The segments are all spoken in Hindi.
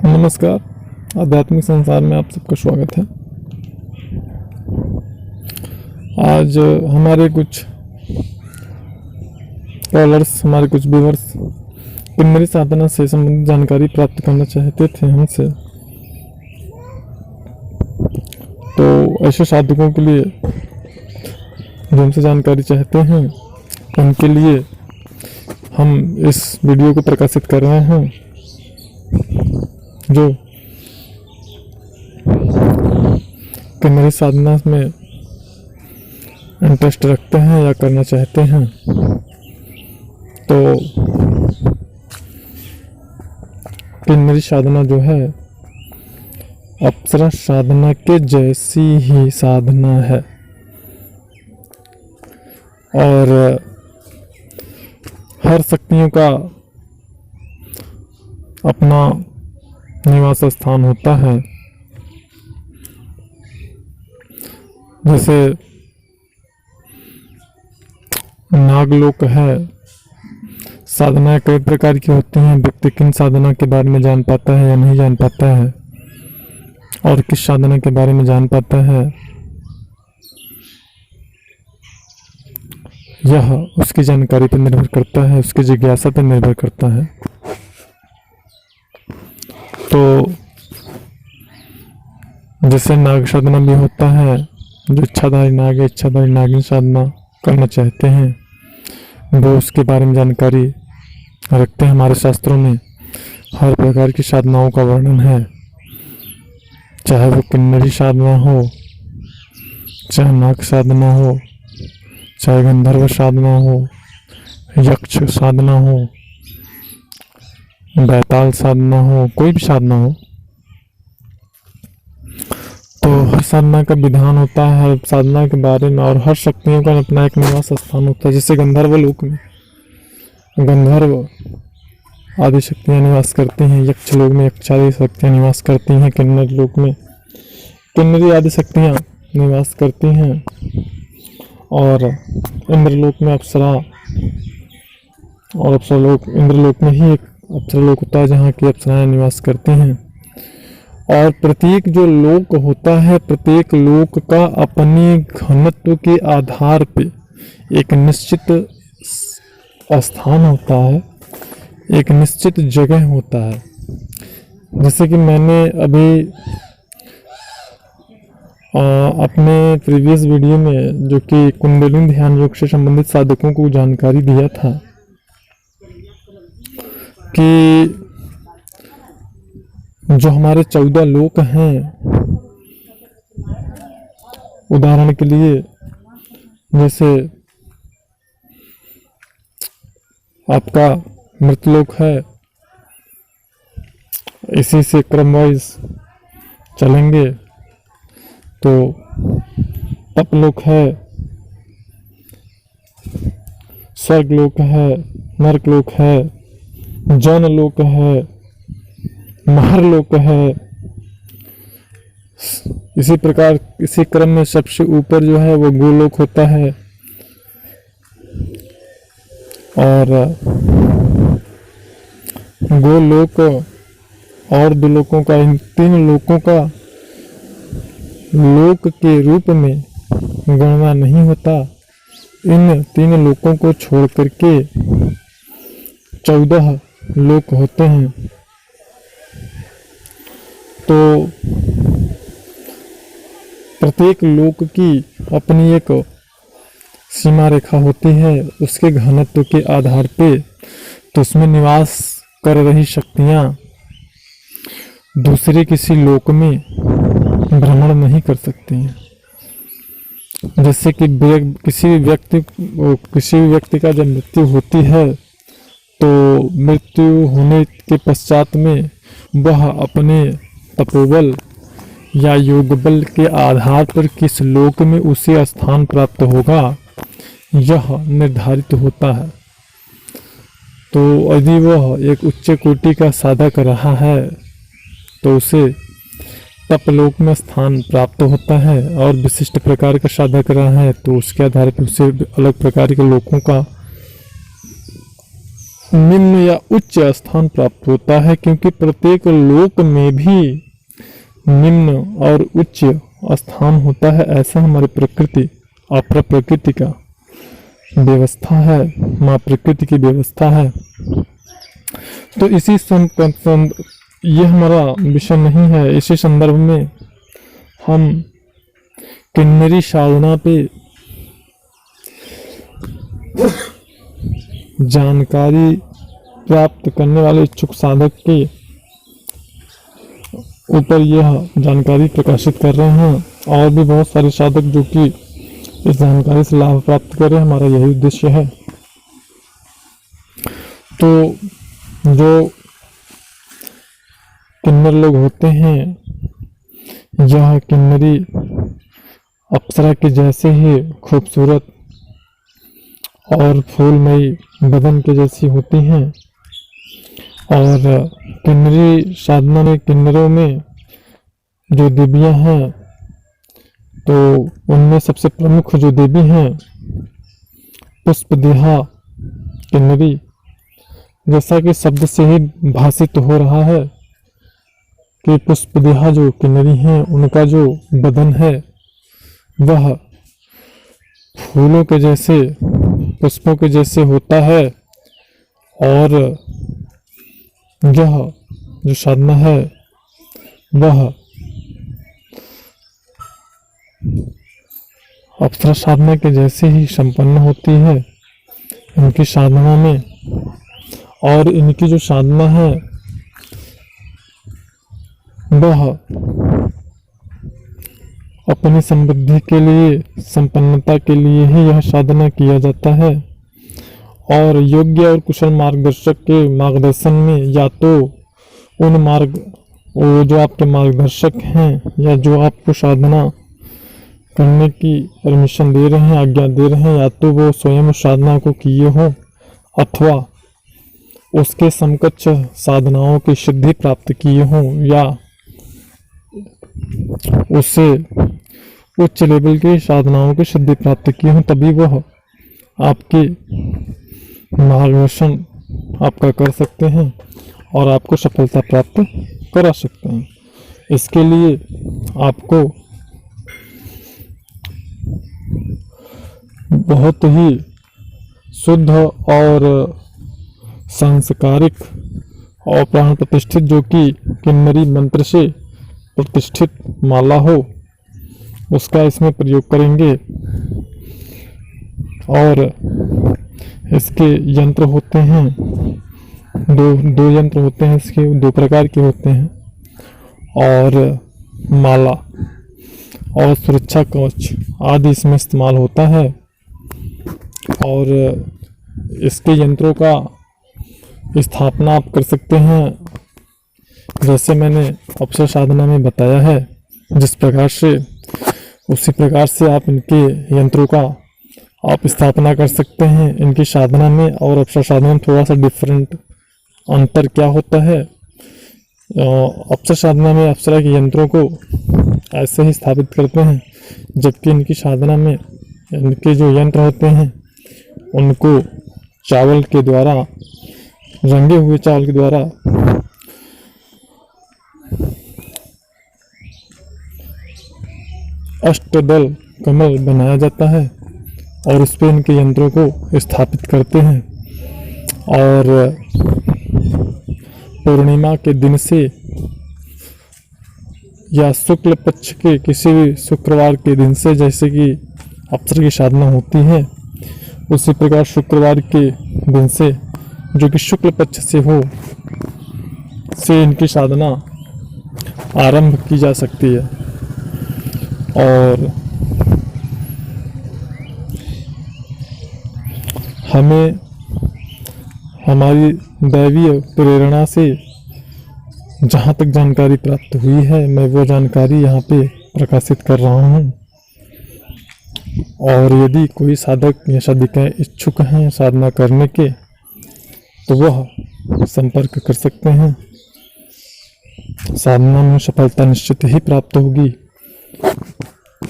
नमस्कार। आध्यात्मिक संसार में आप सबका स्वागत है। आज हमारे कुछ कॉलर्स, हमारे कुछ व्यूअर्स किन्नरी साधना से संबंधित जानकारी प्राप्त करना चाहते थे हमसे। तो ऐसे साधकों के लिए जो हमसे जानकारी चाहते हैं, उनके लिए हम इस वीडियो को प्रकाशित कर रहे हैं। जो किन्नरी साधना में इंटरेस्ट रखते हैं या करना चाहते हैं, तो किन्नरी साधना जो है अप्सरा साधना के जैसी ही साधना है और हर शक्तियों का अपना निवास स्थान होता है। जैसे नागलोक है, साधनाएं कई प्रकार की होती हैं। व्यक्ति किन साधना के बारे में जान पाता है या नहीं जान पाता है, और किस साधना के बारे में जान पाता है, यह उसकी जानकारी पर निर्भर करता है, उसकी जिज्ञासा पर निर्भर करता है। तो जैसे नाग साधना भी होता है, जो इच्छाधारी नाग है, इच्छाधारी नागिन साधना करना चाहते हैं, वो उसके बारे में जानकारी रखते हैं। हमारे शास्त्रों में हर प्रकार की साधनाओं का वर्णन है, चाहे वो किन्नरी साधना हो, चाहे नाग साधना हो, चाहे गंधर्व साधना हो, यक्ष साधना हो, बैताल साधना हो, कोई भी साधना हो। तो हर साधना का विधान होता है, हर साधना के बारे में, और हर शक्तियों का अपना एक निवास स्थान होता है। जैसे गंधर्व लोक में गंधर्व आदि शक्तियाँ निवास करती हैं, यक्ष लोक में यक्ष आदि शक्तियाँ निवास करती हैं, किन्नर लोक में किन्नरी आदि शक्तियाँ निवास करती हैं, और इंद्रलोक में अप्सरा, और अप्सरालोक इंद्रलोक में ही एक अप्सरालोक होता है जहाँ की अप्सराएं निवास करती हैं। और प्रत्येक जो लोक होता है, प्रत्येक लोक का अपने घनत्व के आधार पे एक निश्चित स्थान होता है, एक निश्चित जगह होता है। जैसे कि मैंने अभी अपने प्रीवियस वीडियो में, जो कि कुंडलिनी ध्यान योग से संबंधित साधकों को जानकारी दिया था कि जो हमारे 14 लोक हैं, उदाहरण के लिए जैसे आपका मृतलोक है, इसी से क्रम वाइज चलेंगे तो तपलोक है, स्वर्गलोक है, नरकलोक है, जनलोक है, महरलोक है। इसी प्रकार इसी क्रम में सबसे ऊपर जो है वो गोलोक होता है, और गोलोक और दुलोकों का, इन 3 लोकों का लोक के रूप में गणना नहीं होता। इन 3 लोकों को छोड़ करके 14 लोक होते हैं। तो प्रत्येक लोक की अपनी एक सीमा रेखा होती है, उसके घनत्व के आधार पे। तो उसमें निवास कर रही शक्तियाँ दूसरे किसी लोक में भ्रमण नहीं कर सकती हैं। जैसे कि किसी भी व्यक्ति का जब मृत्यु होती है, तो मृत्यु होने के पश्चात में वह अपने तपोबल या योग बल के आधार पर किस लोक में उसे स्थान प्राप्त होगा, यह निर्धारित होता है। तो यदि वह एक उच्च कोटि का साधक रहा है, तो उसे तपलोक में स्थान प्राप्त होता है, और विशिष्ट प्रकार का साधक रहा है तो उसके आधार पर उसे अलग प्रकार के लोकों का निम्न या उच्च स्थान प्राप्त होता है, क्योंकि प्रत्येक लोक में भी निम्न और उच्च स्थान होता है। ऐसा हमारी प्रकृति और प्रकृति का व्यवस्था है, माँ प्रकृति की व्यवस्था है। तो इसी ये हमारा विषय नहीं है। इसी संदर्भ में हम किन्नरी साधना पे जानकारी प्राप्त करने वाले इच्छुक साधक के ऊपर यह जानकारी प्रकाशित कर रहे हैं, और भी बहुत सारे साधक जो कि इस जानकारी से लाभ प्राप्त करें, हमारा यही उद्देश्य है। तो जो किन्नर लोग होते हैं, यह किन्नरी अप्सरा के जैसे ही खूबसूरत और फूलमयी बदन के जैसी होती हैं। और किन्नरी साधना में किन्नरों में जो देवियां हैं, तो उनमें सबसे प्रमुख जो देवी हैं पुष्पदेहा किन्नरी, जैसा कि शब्द से ही भाषित हो रहा है कि पुष्पदेहा जो किन्नरी हैं, उनका जो बदन है वह फूलों के जैसे, पुष्पों के जैसे होता है। और यह जो साधना है वह अप्सरा साधना के जैसे ही संपन्न होती है इनकी साधना में। और इनकी जो साधना है वह अपनी समृद्धि के लिए, संपन्नता के लिए ही यह साधना किया जाता है। और योग्य और कुशल मार्गदर्शक के मार्गदर्शन में, या तो वो जो आपके मार्गदर्शक हैं या जो आपको साधना करने की परमिशन दे रहे हैं, आज्ञा दे रहे हैं, या तो वो स्वयं साधना को किए हो अथवा उसके समकक्ष साधनाओं की सिद्धि प्राप्त किए हों, या उससे उच्च लेवल की साधनाओं की सिद्धि प्राप्त की हों, तभी वह आपके मार्गदर्शन आपका कर सकते हैं और आपको सफलता प्राप्त करा सकते हैं। इसके लिए आपको बहुत ही शुद्ध और सांस्कारिक और प्राण प्रतिष्ठित, जो कि किन्नरी मंत्र से प्रतिष्ठित माला हो, उसका इसमें प्रयोग करेंगे। और इसके यंत्र होते हैं, दो यंत्र होते हैं इसके, 2 प्रकार के होते हैं। और माला और सुरक्षा कवच आदि इसमें इस्तेमाल होता है। और इसके यंत्रों का स्थापना आप कर सकते हैं, जैसे मैंने अप्सरा साधना में बताया है जिस प्रकार से, उसी प्रकार से आप इनके यंत्रों का आप स्थापना कर सकते हैं इनकी साधना में। और अप्सरा साधना में थोड़ा सा डिफरेंट अंतर क्या होता है, अप्सरा साधना में अप्सरा के यंत्रों को ऐसे ही स्थापित करते हैं, जबकि इनकी साधना में इनके जो यंत्र होते हैं उनको चावल के द्वारा, रंगे हुए चावल के द्वारा अष्टदल कमल बनाया जाता है और उस पर इनके यंत्रों को स्थापित करते हैं। और पूर्णिमा के दिन से या शुक्ल पक्ष के किसी भी शुक्रवार के दिन से, जैसे कि अप्सरा की साधना होती है, उसी प्रकार शुक्रवार के दिन से, जो कि शुक्ल पक्ष से हो, से इनकी साधना आरंभ की जा सकती है। और हमें हमारी दैवीय प्रेरणा से जहाँ तक जानकारी प्राप्त हुई है, मैं वो जानकारी यहाँ पे प्रकाशित कर रहा हूँ। और यदि कोई साधक या साधिकाएं इच्छुक हैं साधना करने के, तो वह संपर्क कर सकते हैं। साधना में सफलता निश्चित ही प्राप्त होगी,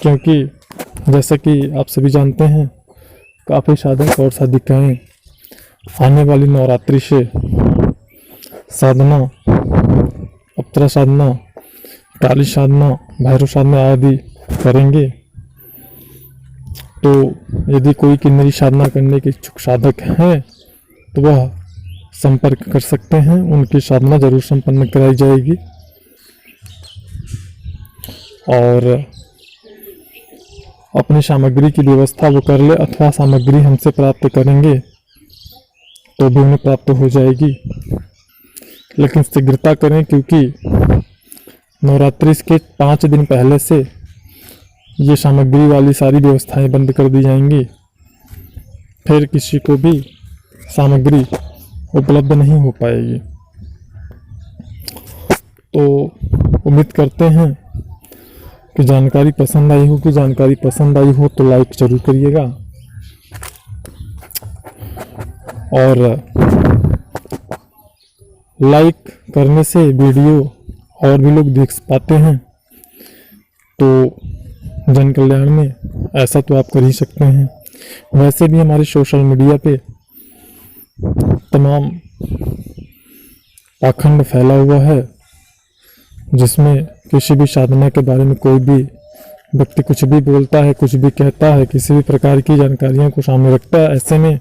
क्योंकि जैसा कि आप सभी जानते हैं, काफ़ी साधक और साधिकाएं आने वाली नवरात्रि से साधना, अपतरा साधना, काली साधना, भैरव साधना आदि करेंगे। तो यदि कोई किन्नरी साधना करने के इच्छुक साधक हैं तो वह संपर्क कर सकते हैं, उनकी साधना जरूर संपन्न कराई जाएगी। और अपनी सामग्री की व्यवस्था वो कर ले अथवा सामग्री हमसे प्राप्त करेंगे तो भी उन्हें प्राप्त हो जाएगी, लेकिन शीघ्रता करें क्योंकि नवरात्रि के 5 दिन पहले से ये सामग्री वाली सारी व्यवस्थाएं बंद कर दी जाएंगी, फिर किसी को भी सामग्री उपलब्ध नहीं हो पाएगी। तो उम्मीद करते हैं कि जानकारी पसंद आई होगी। जानकारी पसंद आई हो तो लाइक जरूर करिएगा, और लाइक करने से वीडियो और भी लोग देख पाते हैं। तो जन कल्याण में ऐसा तो आप कर ही सकते हैं। वैसे भी हमारे सोशल मीडिया पे तमाम पाखंड फैला हुआ है, जिसमें किसी भी साधना के बारे में कोई भी व्यक्ति कुछ भी बोलता है, कुछ भी कहता है, किसी भी प्रकार की जानकारियों को सामने रखता है। ऐसे में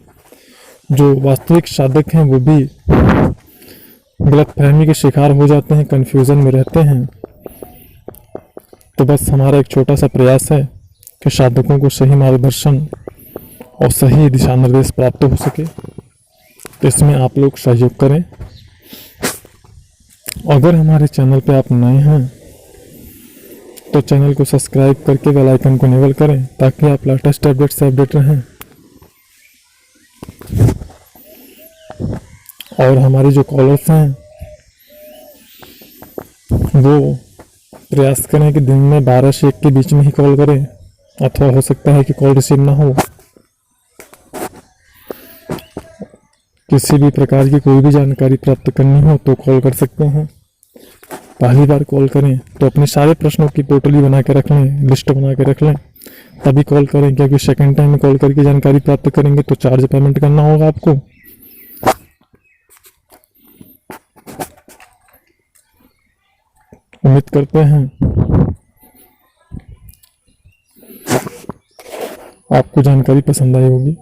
जो वास्तविक साधक हैं वो भी गलतफहमी के शिकार हो जाते हैं, कन्फ्यूज़न में रहते हैं। तो बस हमारा एक छोटा सा प्रयास है कि साधकों को सही मार्गदर्शन और सही दिशा निर्देश प्राप्त हो सके, तो इसमें आप लोग सहयोग करें। अगर हमारे चैनल पे आप नए हैं तो चैनल को सब्सक्राइब करके बेल आइकन को इनेबल करें ताकि आप लेटेस्ट अपडेट से अपडेट रहें। और हमारे जो कॉलर्स हैं वो प्रयास करें कि दिन में 12 से 1 के बीच में ही कॉल करें, अथवा हो सकता है कि कॉल रिसीव ना हो। किसी भी प्रकार की कोई भी जानकारी प्राप्त करनी हो तो कॉल कर सकते हैं। पहली बार कॉल करें तो अपने सारे प्रश्नों की पोटली बना के रख लें, लिस्ट बना के रख लें, तभी कॉल करें, क्योंकि सेकंड टाइम में कॉल करके जानकारी प्राप्त करेंगे तो चार्ज पेमेंट करना होगा आपको। उम्मीद करते हैं आपको जानकारी पसंद आई होगी।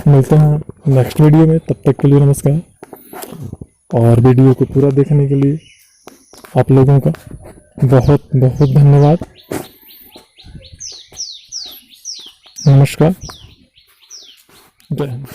मिलते हैं नेक्स्ट वीडियो में, तब तक के लिए नमस्कार। और वीडियो को पूरा देखने के लिए आप लोगों का बहुत बहुत धन्यवाद। नमस्कार, जय हिंद।